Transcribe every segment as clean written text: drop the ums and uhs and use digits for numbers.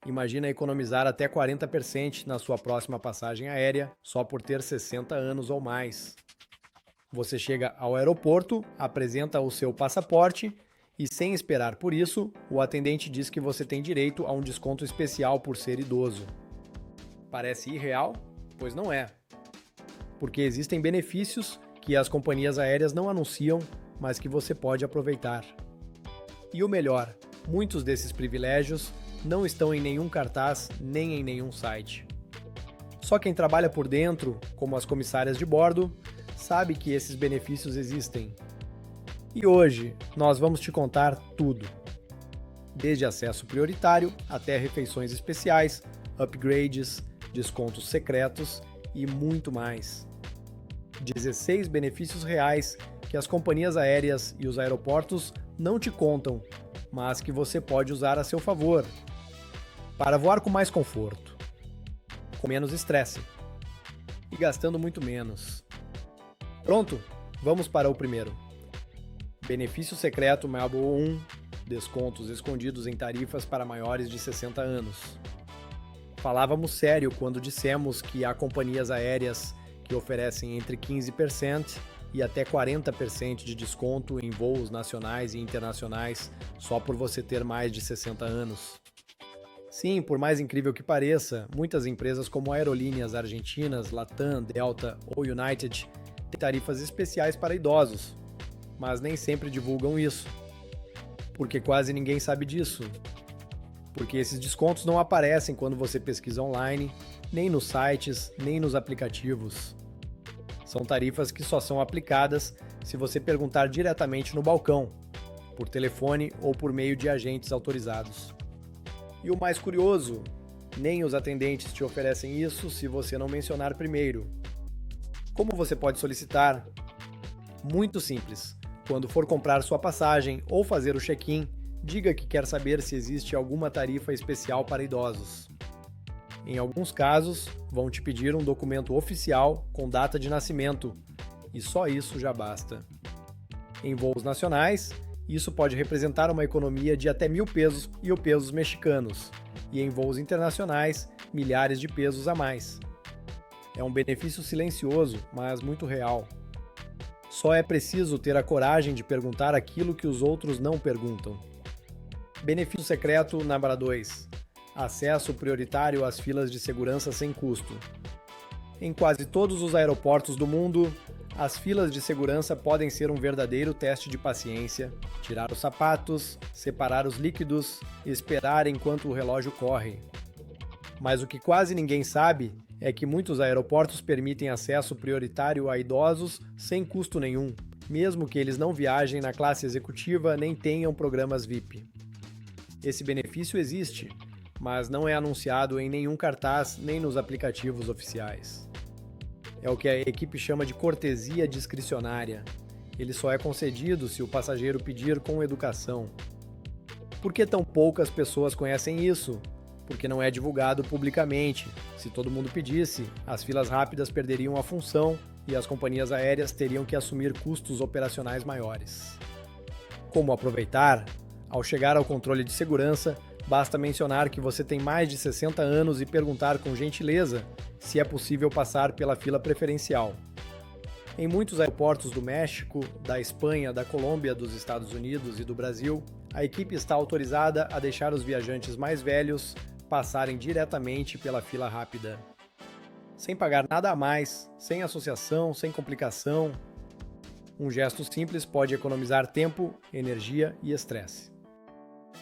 Imagina economizar até 40% na sua próxima passagem aérea só por ter 60 anos ou mais. Você chega ao aeroporto, apresenta o seu passaporte e, sem esperar por isso, o atendente diz que você tem direito a um desconto especial por ser idoso. Parece irreal? Pois não é. Porque existem benefícios que as companhias aéreas não anunciam, mas que você pode aproveitar. E o melhor, muitos desses privilégios não estão em nenhum cartaz nem em nenhum site. Só quem trabalha por dentro, como as comissárias de bordo, sabe que esses benefícios existem. E hoje nós vamos te contar tudo. Desde acesso prioritário até refeições especiais, upgrades, descontos secretos e muito mais. 16 benefícios reais que as companhias aéreas e os aeroportos não te contam, mas que você pode usar a seu favor, para voar com mais conforto, com menos estresse e gastando muito menos. Pronto? Vamos para o primeiro. Benefício secreto Marlboro 1, descontos escondidos em tarifas para maiores de 60 anos. Falávamos sério quando dissemos que há companhias aéreas que oferecem entre 15% e até 40% de desconto em voos nacionais e internacionais só por você ter mais de 60 anos. Sim, por mais incrível que pareça, muitas empresas como aerolíneas argentinas, Latam, Delta ou United têm tarifas especiais para idosos, mas nem sempre divulgam isso, porque quase ninguém sabe disso. Porque esses descontos não aparecem quando você pesquisa online, nem nos sites, nem nos aplicativos. São tarifas que só são aplicadas se você perguntar diretamente no balcão, por telefone ou por meio de agentes autorizados. E o mais curioso, nem os atendentes te oferecem isso se você não mencionar primeiro. Como você pode solicitar? Muito simples. Quando for comprar sua passagem ou fazer o check-in, diga que quer saber se existe alguma tarifa especial para idosos. Em alguns casos, vão te pedir um documento oficial com data de nascimento, e só isso já basta. Em voos nacionais, isso pode representar uma economia de até 1.000 pesos e pesos mexicanos, e em voos internacionais, milhares de pesos a mais. É um benefício silencioso, mas muito real. Só é preciso ter a coragem de perguntar aquilo que os outros não perguntam. Benefício secreto NABRA 2. Acesso prioritário às filas de segurança sem custo. Em quase todos os aeroportos do mundo, as filas de segurança podem ser um verdadeiro teste de paciência, tirar os sapatos, separar os líquidos e esperar enquanto o relógio corre. Mas o que quase ninguém sabe é que muitos aeroportos permitem acesso prioritário a idosos sem custo nenhum, mesmo que eles não viajem na classe executiva nem tenham programas VIP. Esse benefício existe, mas não é anunciado em nenhum cartaz nem nos aplicativos oficiais. É o que a equipe chama de cortesia discricionária. Ele só é concedido se o passageiro pedir com educação. Por que tão poucas pessoas conhecem isso? Porque não é divulgado publicamente. Se todo mundo pedisse, as filas rápidas perderiam a função e as companhias aéreas teriam que assumir custos operacionais maiores. Como aproveitar? Ao chegar ao controle de segurança, basta mencionar que você tem mais de 60 anos e perguntar com gentileza se é possível passar pela fila preferencial. Em muitos aeroportos do México, da Espanha, da Colômbia, dos Estados Unidos e do Brasil, a equipe está autorizada a deixar os viajantes mais velhos passarem diretamente pela fila rápida. Sem pagar nada a mais, sem associação, sem complicação. Um gesto simples pode economizar tempo, energia e estresse.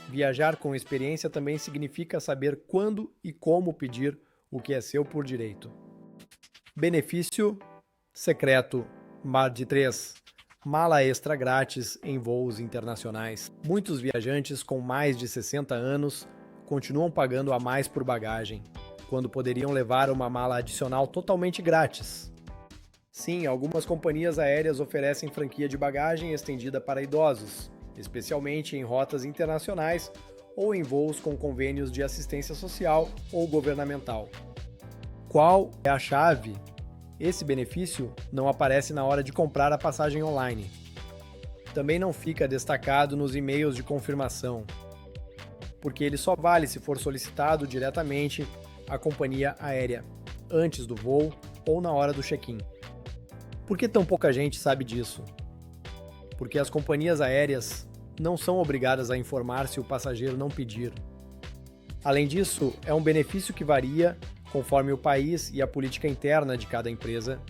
Viajar com experiência também significa saber quando e como pedir o que é seu por direito. Benefício secreto MARD 3. Mala extra grátis em voos internacionais. Muitos viajantes com mais de 60 anos continuam pagando a mais por bagagem, quando poderiam levar uma mala adicional totalmente grátis. Sim, algumas companhias aéreas oferecem franquia de bagagem estendida para idosos, especialmente em rotas internacionais ou em voos com convênios de assistência social ou governamental. Qual é a chave? Esse benefício não aparece na hora de comprar a passagem online. Também não fica destacado nos e-mails de confirmação. porque ele só vale se for solicitado diretamente à companhia aérea, antes do voo ou na hora do check-in. Por que tão pouca gente sabe disso? Porque as companhias aéreas não são obrigadas a informar se o passageiro não pedir. Além disso, é um benefício que varia conforme o país e a política interna de cada empresa,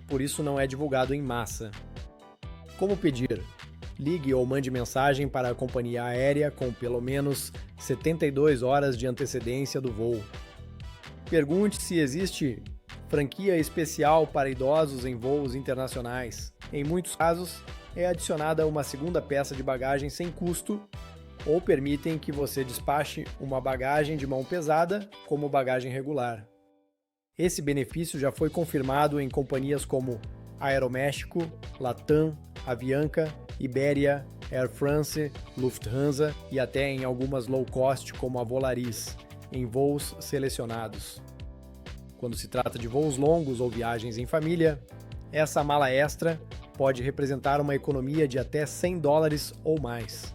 por isso não é divulgado em massa. Como pedir? Ligue ou mande mensagem para a companhia aérea com pelo menos 72 horas de antecedência do voo. Pergunte se existe franquia especial para idosos em voos internacionais. Em muitos casos, é adicionada uma segunda peça de bagagem sem custo ou permitem que você despache uma bagagem de mão pesada como bagagem regular. Esse benefício já foi confirmado em companhias como Aeroméxico, Latam, Avianca, Iberia, Air France, Lufthansa e até em algumas low cost como a Volaris, em voos selecionados. Quando se trata de voos longos ou viagens em família, essa mala extra pode representar uma economia de até $100 ou mais.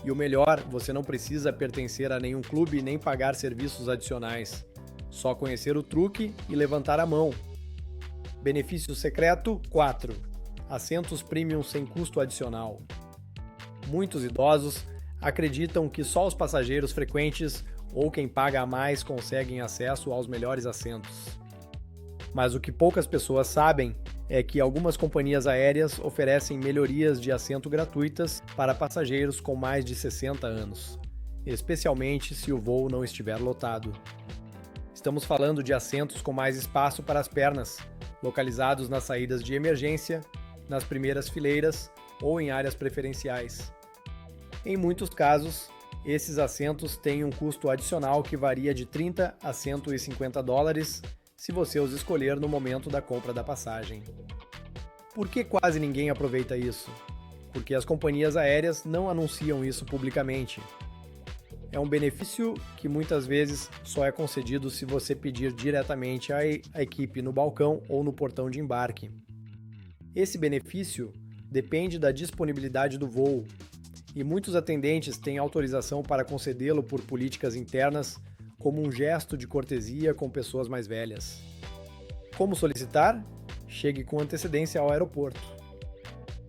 E o melhor, você não precisa pertencer a nenhum clube nem pagar serviços adicionais. Só conhecer o truque e levantar a mão. Benefício secreto 4. Assentos premium sem custo adicional. Muitos idosos acreditam que só os passageiros frequentes ou quem paga a mais conseguem acesso aos melhores assentos. Mas o que poucas pessoas sabem é que algumas companhias aéreas oferecem melhorias de assento gratuitas para passageiros com mais de 60 anos, especialmente se o voo não estiver lotado. Estamos falando de assentos com mais espaço para as pernas, localizados nas saídas de emergência, nas primeiras fileiras ou em áreas preferenciais. Em muitos casos, esses assentos têm um custo adicional que varia de $30 a $150 se você os escolher no momento da compra da passagem. Por que quase ninguém aproveita isso? Porque as companhias aéreas não anunciam isso publicamente. É um benefício que muitas vezes só é concedido se você pedir diretamente à equipe no balcão ou no portão de embarque. Esse benefício depende da disponibilidade do voo, e muitos atendentes têm autorização para concedê-lo por políticas internas como um gesto de cortesia com pessoas mais velhas. Como solicitar? Chegue com antecedência ao aeroporto.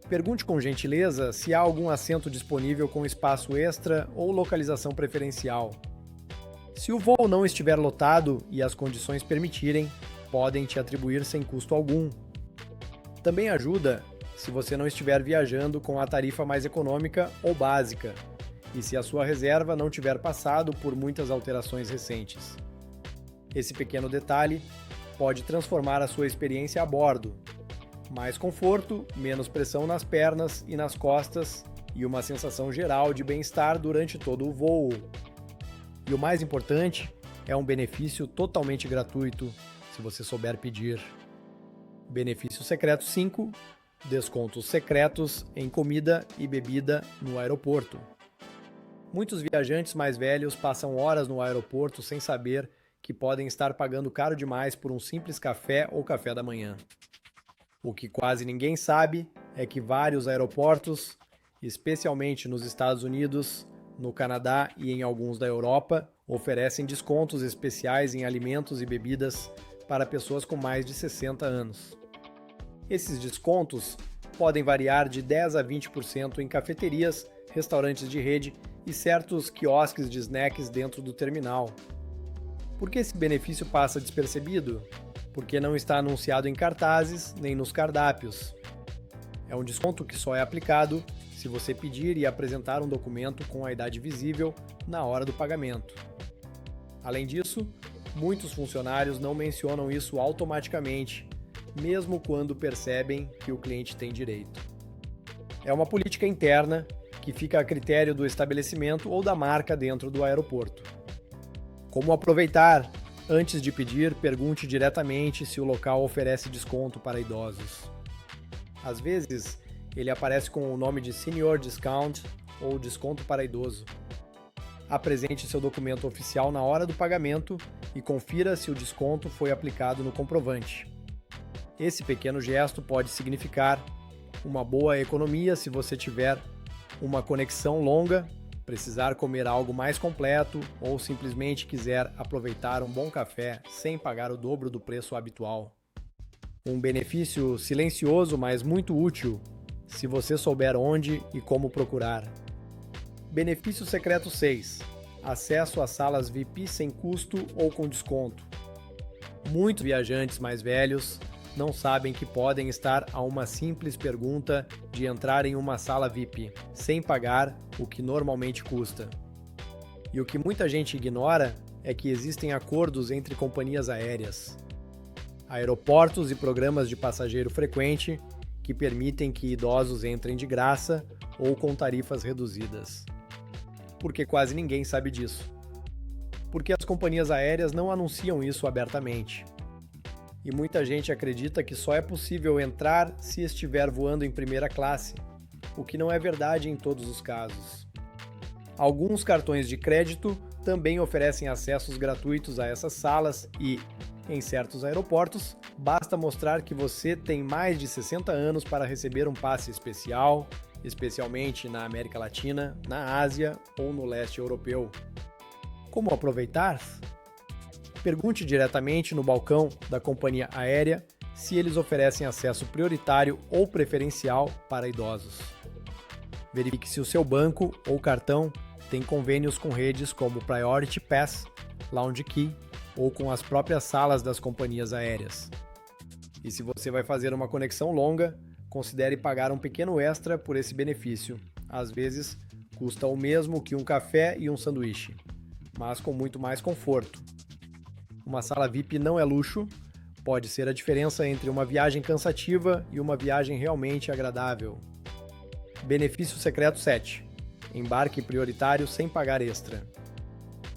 Pergunte com gentileza se há algum assento disponível com espaço extra ou localização preferencial. Se o voo não estiver lotado e as condições permitirem, podem te atribuir sem custo algum. Também ajuda se você não estiver viajando com a tarifa mais econômica ou básica, e se a sua reserva não tiver passado por muitas alterações recentes. Esse pequeno detalhe pode transformar a sua experiência a bordo. Mais conforto, menos pressão nas pernas e nas costas e uma sensação geral de bem-estar durante todo o voo. E o mais importante, é um benefício totalmente gratuito, se você souber pedir. Benefício secreto 5. Descontos secretos em comida e bebida no aeroporto. Muitos viajantes mais velhos passam horas no aeroporto sem saber que podem estar pagando caro demais por um simples café ou café da manhã. O que quase ninguém sabe é que vários aeroportos, especialmente nos Estados Unidos, no Canadá e em alguns da Europa, oferecem descontos especiais em alimentos e bebidas para pessoas com mais de 60 anos. Esses descontos podem variar de 10 a 20% em cafeterias, restaurantes de rede e certos quiosques de snacks dentro do terminal. Por que esse benefício passa despercebido? Porque não está anunciado em cartazes nem nos cardápios. É um desconto que só é aplicado se você pedir e apresentar um documento com a idade visível na hora do pagamento. Além disso, muitos funcionários não mencionam isso automaticamente, mesmo quando percebem que o cliente tem direito. É uma política interna que fica a critério do estabelecimento ou da marca dentro do aeroporto. Como aproveitar? Antes de pedir, pergunte diretamente se o local oferece desconto para idosos. Às vezes, ele aparece com o nome de Senior Discount ou desconto para idoso. Apresente seu documento oficial na hora do pagamento e confira se o desconto foi aplicado no comprovante. Esse pequeno gesto pode significar uma boa economia se você tiver uma conexão longa precisar comer algo mais completo ou simplesmente quiser aproveitar um bom café sem pagar o dobro do preço habitual. Um benefício silencioso, mas muito útil, se você souber onde e como procurar. Benefício secreto 6. Acesso a salas VIP sem custo ou com desconto. Muitos viajantes mais velhos não sabem que podem estar a uma simples pergunta de entrar em uma sala VIP, sem pagar o que normalmente custa. E o que muita gente ignora é que existem acordos entre companhias aéreas, aeroportos e programas de passageiro frequente que permitem que idosos entrem de graça ou com tarifas reduzidas. Porque quase ninguém sabe disso. Porque as companhias aéreas não anunciam isso abertamente. E muita gente acredita que só é possível entrar se estiver voando em primeira classe, o que não é verdade em todos os casos. Alguns cartões de crédito também oferecem acessos gratuitos a essas salas e, em certos aeroportos, basta mostrar que você tem mais de 60 anos para receber um passe especial, especialmente na América Latina, na Ásia ou no leste europeu. Como aproveitar? Pergunte diretamente no balcão da companhia aérea se eles oferecem acesso prioritário ou preferencial para idosos. Verifique se o seu banco ou cartão tem convênios com redes como Priority Pass, Lounge Key ou com as próprias salas das companhias aéreas. E se você vai fazer uma conexão longa, considere pagar um pequeno extra por esse benefício. Às vezes, custa o mesmo que um café e um sanduíche, mas com muito mais conforto. Uma sala VIP não é luxo, pode ser a diferença entre uma viagem cansativa e uma viagem realmente agradável. Benefício secreto 7. Embarque prioritário sem pagar extra.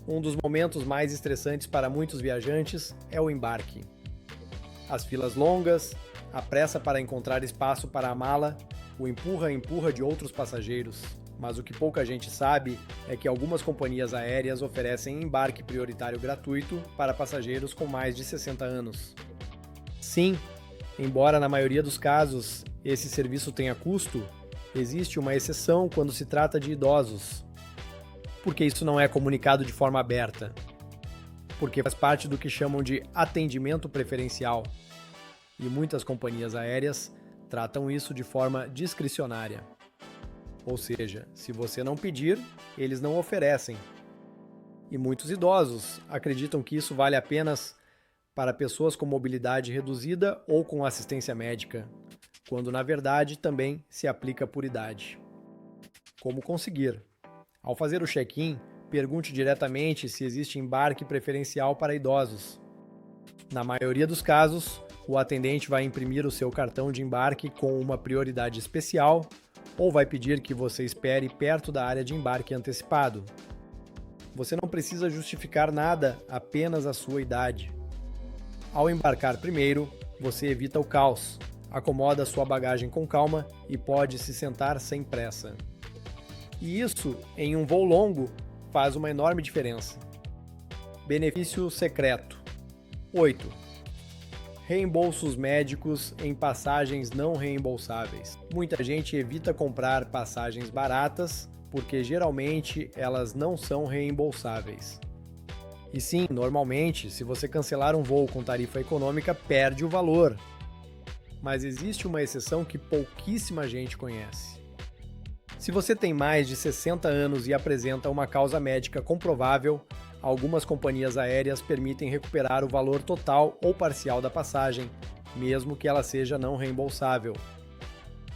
Um dos momentos mais estressantes para muitos viajantes é o embarque. As filas longas, a pressa para encontrar espaço para a mala, o empurra-empurra de outros passageiros. Mas o que pouca gente sabe é que algumas companhias aéreas oferecem embarque prioritário gratuito para passageiros com mais de 60 anos. Sim, embora na maioria dos casos esse serviço tenha custo, existe uma exceção quando se trata de idosos. Porque isso não é comunicado de forma aberta. Porque faz parte do que chamam de atendimento preferencial. E muitas companhias aéreas tratam isso de forma discricionária. Ou seja, se você não pedir, eles não oferecem. E muitos idosos acreditam que isso vale apenas para pessoas com mobilidade reduzida ou com assistência médica, quando na verdade também se aplica por idade. Como conseguir? Ao fazer o check-in, pergunte diretamente se existe embarque preferencial para idosos. Na maioria dos casos, o atendente vai imprimir o seu cartão de embarque com uma prioridade especial ou vai pedir que você espere perto da área de embarque antecipado. Você não precisa justificar nada, apenas a sua idade. Ao embarcar primeiro, você evita o caos, acomoda sua bagagem com calma e pode se sentar sem pressa. E isso, em um voo longo, faz uma enorme diferença. Benefício secreto. 8. Reembolsos médicos em passagens não reembolsáveis. Muita gente evita comprar passagens baratas porque geralmente elas não são reembolsáveis. E sim, normalmente, se você cancelar um voo com tarifa econômica, perde o valor. Mas existe uma exceção que pouquíssima gente conhece. Se você tem mais de 60 anos e apresenta uma causa médica comprovável, algumas companhias aéreas permitem recuperar o valor total ou parcial da passagem, mesmo que ela seja não reembolsável.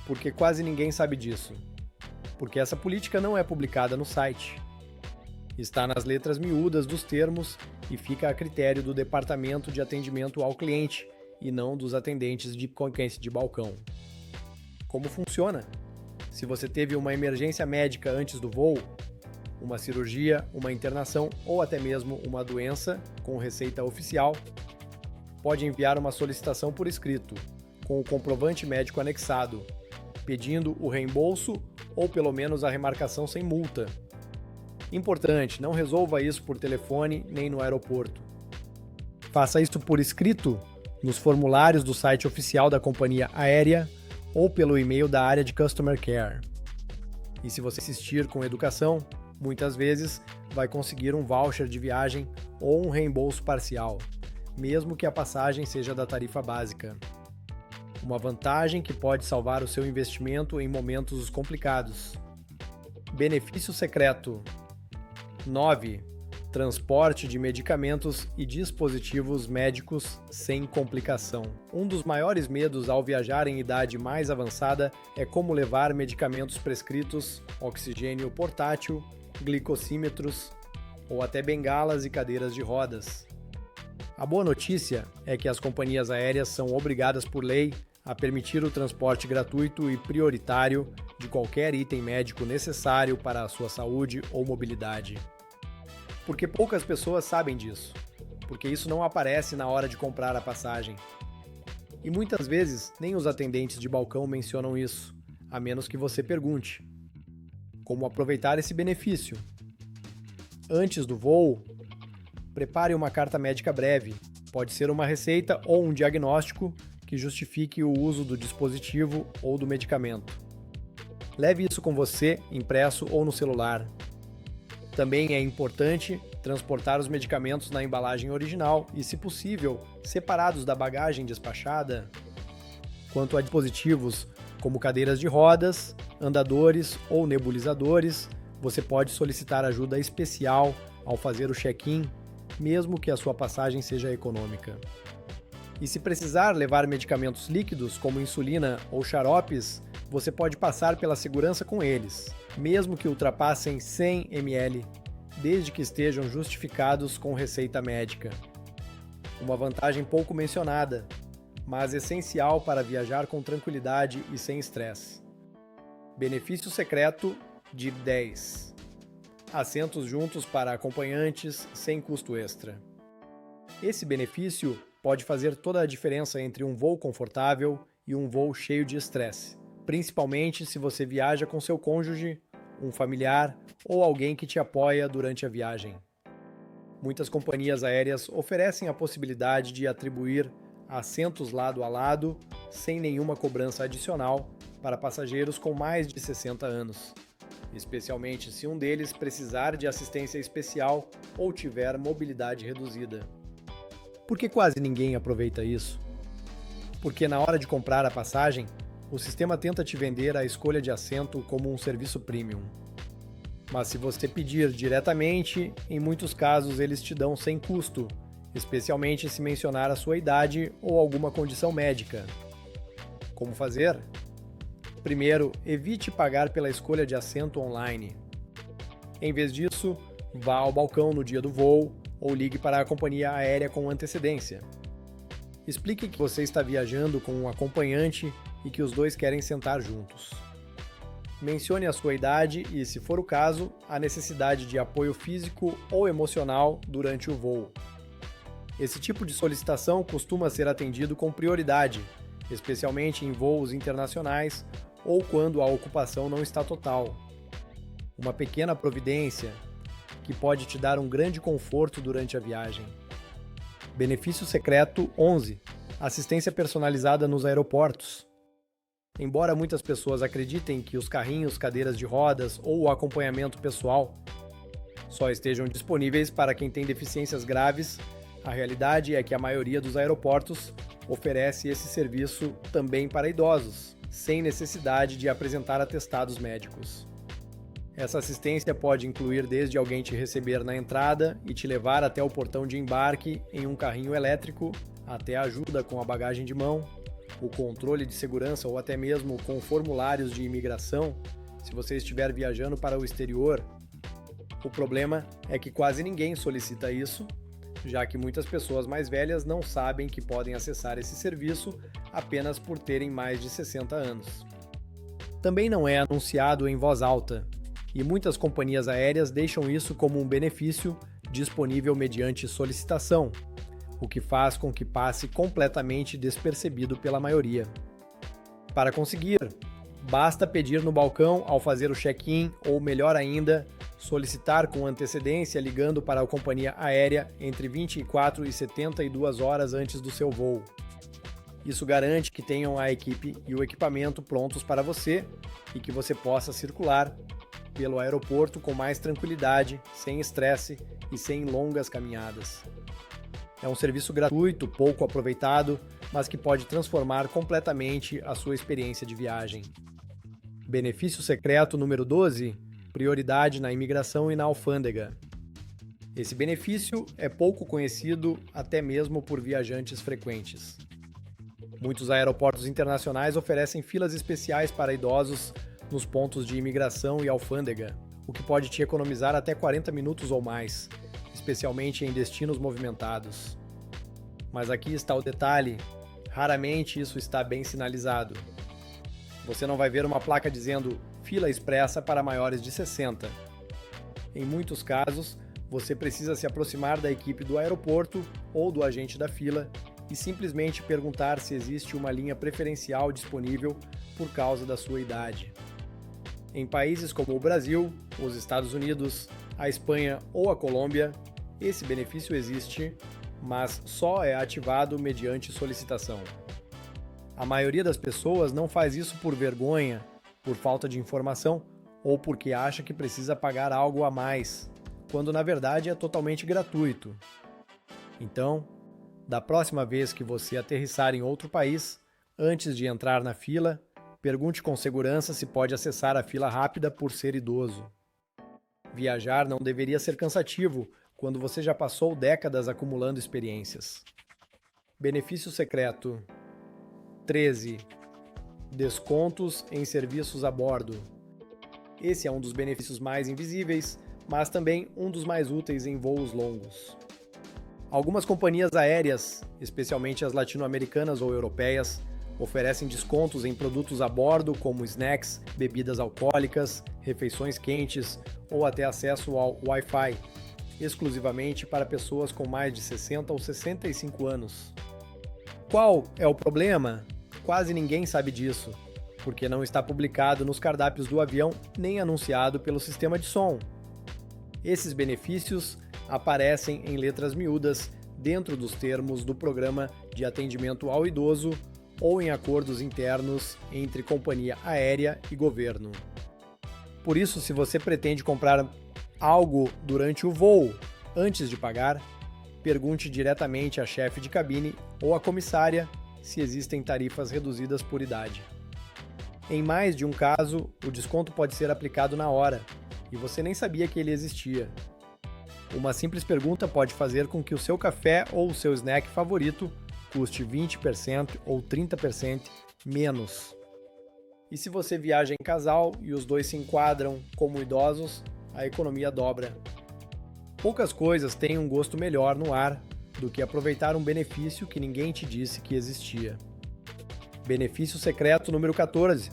Porque quase ninguém sabe disso. Porque essa política não é publicada no site. Está nas letras miúdas dos termos e fica a critério do departamento de atendimento ao cliente e não dos atendentes de balcão. Como funciona? Se você teve uma emergência médica antes do voo, uma cirurgia, uma internação ou até mesmo uma doença com receita oficial, pode enviar uma solicitação por escrito, com o comprovante médico anexado, pedindo o reembolso ou pelo menos a remarcação sem multa. Importante, não resolva isso por telefone nem no aeroporto. Faça isso por escrito nos formulários do site oficial da companhia aérea ou pelo e-mail da área de Customer Care. E se você insistir com educação, Muitas vezes vai conseguir um voucher de viagem ou um reembolso parcial, mesmo que a passagem seja da tarifa básica. Uma vantagem que pode salvar o seu investimento em momentos complicados. Benefício secreto. 9. Transporte de medicamentos e dispositivos médicos sem complicação. Um dos maiores medos ao viajar em idade mais avançada é como levar medicamentos prescritos, oxigênio portátil, glicosímetros ou até bengalas e cadeiras de rodas. A boa notícia é que as companhias aéreas são obrigadas por lei a permitir o transporte gratuito e prioritário de qualquer item médico necessário para a sua saúde ou mobilidade. Porque poucas pessoas sabem disso, porque isso não aparece na hora de comprar a passagem. E muitas vezes nem os atendentes de balcão mencionam isso, a menos que você pergunte. Como aproveitar esse benefício? Antes do voo, prepare uma carta médica breve. Pode ser uma receita ou um diagnóstico que justifique o uso do dispositivo ou do medicamento. Leve isso com você, impresso ou no celular. Também é importante transportar os medicamentos na embalagem original e, se possível, separados da bagagem despachada. Quanto a dispositivos como cadeiras de rodas, andadores ou nebulizadores, você pode solicitar ajuda especial ao fazer o check-in, mesmo que a sua passagem seja econômica. E se precisar levar medicamentos líquidos, como insulina ou xaropes, você pode passar pela segurança com eles, mesmo que ultrapassem 100 ml, desde que estejam justificados com receita médica. Uma vantagem pouco mencionada, mas essencial para viajar com tranquilidade e sem estresse. Benefício secreto de 10. Assentos juntos para acompanhantes sem custo extra. Esse benefício pode fazer toda a diferença entre um voo confortável e um voo cheio de estresse, principalmente se você viaja com seu cônjuge, um familiar ou alguém que te apoia durante a viagem. Muitas companhias aéreas oferecem a possibilidade de atribuir assentos lado a lado sem nenhuma cobrança adicional para passageiros com mais de 60 anos, especialmente se um deles precisar de assistência especial ou tiver mobilidade reduzida. Por que quase ninguém aproveita isso? Porque na hora de comprar a passagem, o sistema tenta te vender a escolha de assento como um serviço premium. Mas se você pedir diretamente, em muitos casos eles te dão sem custo, especialmente se mencionar a sua idade ou alguma condição médica. Como fazer? Primeiro, evite pagar pela escolha de assento online. Em vez disso, vá ao balcão no dia do voo ou ligue para a companhia aérea com antecedência. Explique que você está viajando com um acompanhante e que os dois querem sentar juntos. Mencione a sua idade e, se for o caso, a necessidade de apoio físico ou emocional durante o voo. Esse tipo de solicitação costuma ser atendido com prioridade, especialmente em voos internacionais ou quando a ocupação não está total. Uma pequena providência que pode te dar um grande conforto durante a viagem. Benefício secreto 11. Assistência personalizada nos aeroportos. Embora muitas pessoas acreditem que os carrinhos, cadeiras de rodas ou o acompanhamento pessoal só estejam disponíveis para quem tem deficiências graves, a realidade é que a maioria dos aeroportos oferece esse serviço também para idosos, sem necessidade de apresentar atestados médicos. Essa assistência pode incluir desde alguém te receber na entrada e te levar até o portão de embarque em um carrinho elétrico, até ajuda com a bagagem de mão, o controle de segurança ou até mesmo com formulários de imigração, se você estiver viajando para o exterior. O problema é que quase ninguém solicita isso, já que muitas pessoas mais velhas não sabem que podem acessar esse serviço apenas por terem mais de 60 anos. Também não é anunciado em voz alta, e muitas companhias aéreas deixam isso como um benefício disponível mediante solicitação, o que faz com que passe completamente despercebido pela maioria. Para conseguir, basta pedir no balcão ao fazer o check-in ou, melhor ainda, solicitar com antecedência ligando para a companhia aérea entre 24 e 72 horas antes do seu voo. Isso garante que tenham a equipe e o equipamento prontos para você e que você possa circular pelo aeroporto com mais tranquilidade, sem estresse e sem longas caminhadas. É um serviço gratuito, pouco aproveitado, mas que pode transformar completamente a sua experiência de viagem. Benefício secreto número 12: prioridade na imigração e na alfândega. Esse benefício é pouco conhecido até mesmo por viajantes frequentes. Muitos aeroportos internacionais oferecem filas especiais para idosos nos pontos de imigração e alfândega, o que pode te economizar até 40 minutos ou mais, especialmente em destinos movimentados. Mas aqui está o detalhe: raramente isso está bem sinalizado. Você não vai ver uma placa dizendo fila expressa para maiores de 60. Em muitos casos, você precisa se aproximar da equipe do aeroporto ou do agente da fila e simplesmente perguntar se existe uma linha preferencial disponível por causa da sua idade. Em países como o Brasil, os Estados Unidos, a Espanha ou a Colômbia, esse benefício existe, mas só é ativado mediante solicitação. A maioria das pessoas não faz isso por vergonha, por falta de informação ou porque acha que precisa pagar algo a mais, quando na verdade é totalmente gratuito. Então, da próxima vez que você aterrissar em outro país, antes de entrar na fila, pergunte com segurança se pode acessar a fila rápida por ser idoso. Viajar não deveria ser cansativo quando você já passou décadas acumulando experiências. Benefício secreto 13: descontos em serviços a bordo. Esse é um dos benefícios mais invisíveis, mas também um dos mais úteis em voos longos. Algumas companhias aéreas, especialmente as latino-americanas ou europeias, oferecem descontos em produtos a bordo como snacks, bebidas alcoólicas, refeições quentes ou até acesso ao Wi-Fi, exclusivamente para pessoas com mais de 60 ou 65 anos. Qual é o problema? Quase ninguém sabe disso, porque não está publicado nos cardápios do avião nem anunciado pelo sistema de som. Esses benefícios aparecem em letras miúdas dentro dos termos do Programa de Atendimento ao Idoso ou em acordos internos entre companhia aérea e governo. Por isso, se você pretende comprar algo durante o voo, antes de pagar, pergunte diretamente à chefe de cabine ou à comissária se existem tarifas reduzidas por idade. Em mais de um caso, o desconto pode ser aplicado na hora, e você nem sabia que ele existia. Uma simples pergunta pode fazer com que o seu café ou o seu snack favorito custe 20% ou 30% menos. E se você viaja em casal e os dois se enquadram como idosos, a economia dobra. Poucas coisas têm um gosto melhor no ar do que aproveitar um benefício que ninguém te disse que existia. Benefício secreto número 14: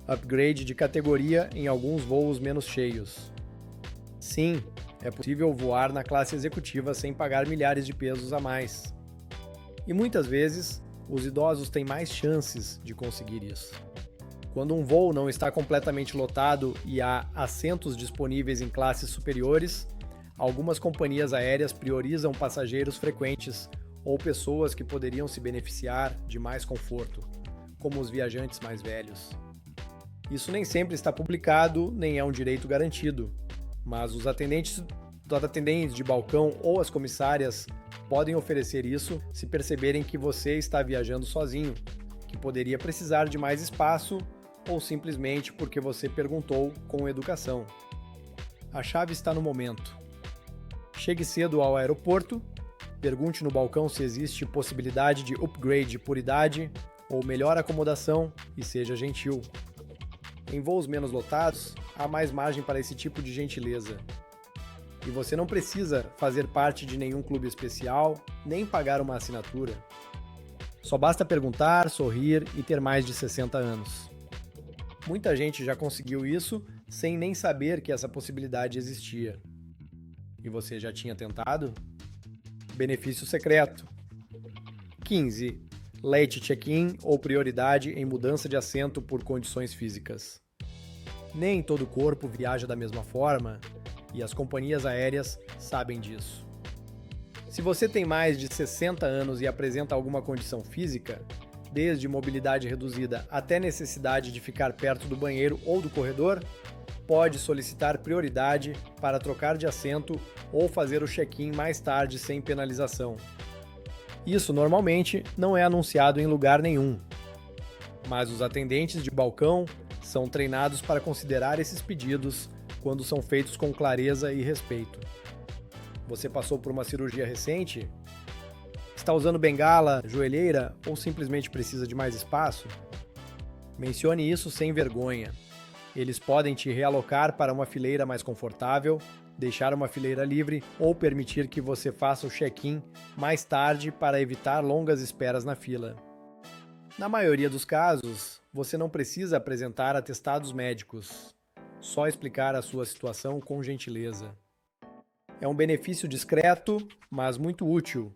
upgrade de categoria em alguns voos menos cheios. Sim, é possível voar na classe executiva sem pagar milhares de pesos a mais. E muitas vezes, os idosos têm mais chances de conseguir isso. Quando um voo não está completamente lotado e há assentos disponíveis em classes superiores, algumas companhias aéreas priorizam passageiros frequentes ou pessoas que poderiam se beneficiar de mais conforto, como os viajantes mais velhos. Isso nem sempre está publicado, nem é um direito garantido, mas os atendentes de balcão ou as comissárias podem oferecer isso se perceberem que você está viajando sozinho, que poderia precisar de mais espaço ou simplesmente porque você perguntou com educação. A chave está no momento. Chegue cedo ao aeroporto, pergunte no balcão se existe possibilidade de upgrade por idade ou melhor acomodação e seja gentil. Em voos menos lotados, há mais margem para esse tipo de gentileza. E você não precisa fazer parte de nenhum clube especial, nem pagar uma assinatura. Só basta perguntar, sorrir e ter mais de 60 anos. Muita gente já conseguiu isso sem nem saber que essa possibilidade existia. E você já tinha tentado? Benefício secreto 15: late check-in ou prioridade em mudança de assento por condições físicas. Nem todo corpo viaja da mesma forma, e as companhias aéreas sabem disso. Se você tem mais de 60 anos e apresenta alguma condição física, desde mobilidade reduzida até necessidade de ficar perto do banheiro ou do corredor, pode solicitar prioridade para trocar de assento ou fazer o check-in mais tarde sem penalização. Isso normalmente não é anunciado em lugar nenhum, mas os atendentes de balcão são treinados para considerar esses pedidos quando são feitos com clareza e respeito. Você passou por uma cirurgia recente? Está usando bengala, joelheira ou simplesmente precisa de mais espaço? Mencione isso sem vergonha. Eles podem te realocar para uma fileira mais confortável, deixar uma fileira livre ou permitir que você faça o check-in mais tarde para evitar longas esperas na fila. Na maioria dos casos, você não precisa apresentar atestados médicos, só explicar a sua situação com gentileza. É um benefício discreto, mas muito útil,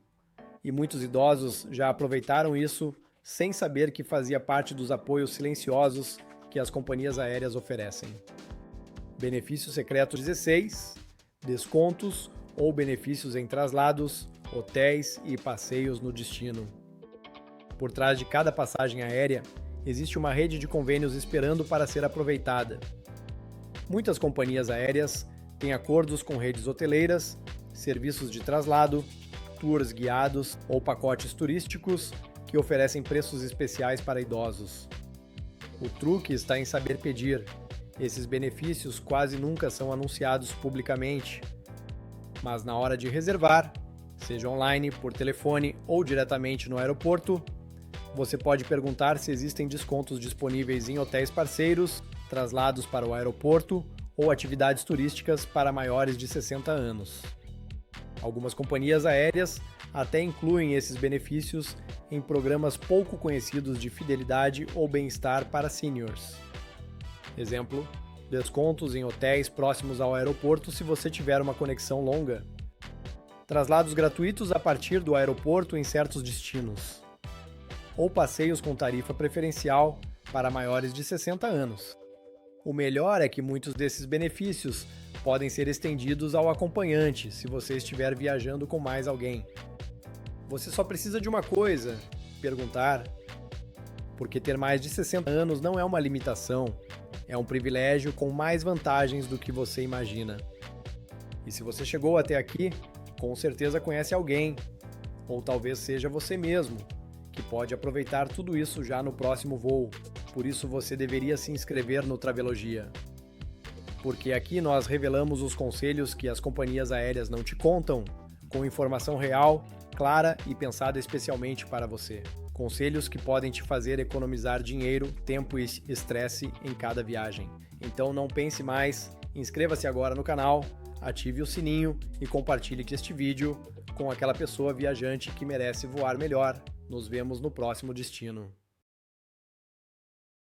e muitos idosos já aproveitaram isso sem saber que fazia parte dos apoios silenciosos que as companhias aéreas oferecem. Benefício secreto 16, descontos ou benefícios em traslados, hotéis e passeios no destino. Por trás de cada passagem aérea, existe uma rede de convênios esperando para ser aproveitada. Muitas companhias aéreas têm acordos com redes hoteleiras, serviços de traslado, tours guiados ou pacotes turísticos que oferecem preços especiais para idosos. O truque está em saber pedir. Esses benefícios quase nunca são anunciados publicamente, mas na hora de reservar, seja online, por telefone ou diretamente no aeroporto, você pode perguntar se existem descontos disponíveis em hotéis parceiros, traslados para o aeroporto ou atividades turísticas para maiores de 60 anos. Algumas companhias aéreas até incluem esses benefícios em programas pouco conhecidos de fidelidade ou bem-estar para seniors. Exemplo, descontos em hotéis próximos ao aeroporto se você tiver uma conexão longa. Traslados gratuitos a partir do aeroporto em certos destinos. Ou passeios com tarifa preferencial para maiores de 60 anos. O melhor é que muitos desses benefícios podem ser estendidos ao acompanhante se você estiver viajando com mais alguém. Você só precisa de uma coisa: perguntar. Porque ter mais de 60 anos não é uma limitação, é um privilégio com mais vantagens do que você imagina. E se você chegou até aqui, com certeza conhece alguém, ou talvez seja você mesmo, que pode aproveitar tudo isso já no próximo voo. Por isso você deveria se inscrever no Travelogia. Porque aqui nós revelamos os conselhos que as companhias aéreas não te contam, com informação real, clara e pensada especialmente para você. Conselhos que podem te fazer economizar dinheiro, tempo e estresse em cada viagem. Então não pense mais, inscreva-se agora no canal, ative o sininho e compartilhe este vídeo com aquela pessoa viajante que merece voar melhor. Nos vemos no próximo destino.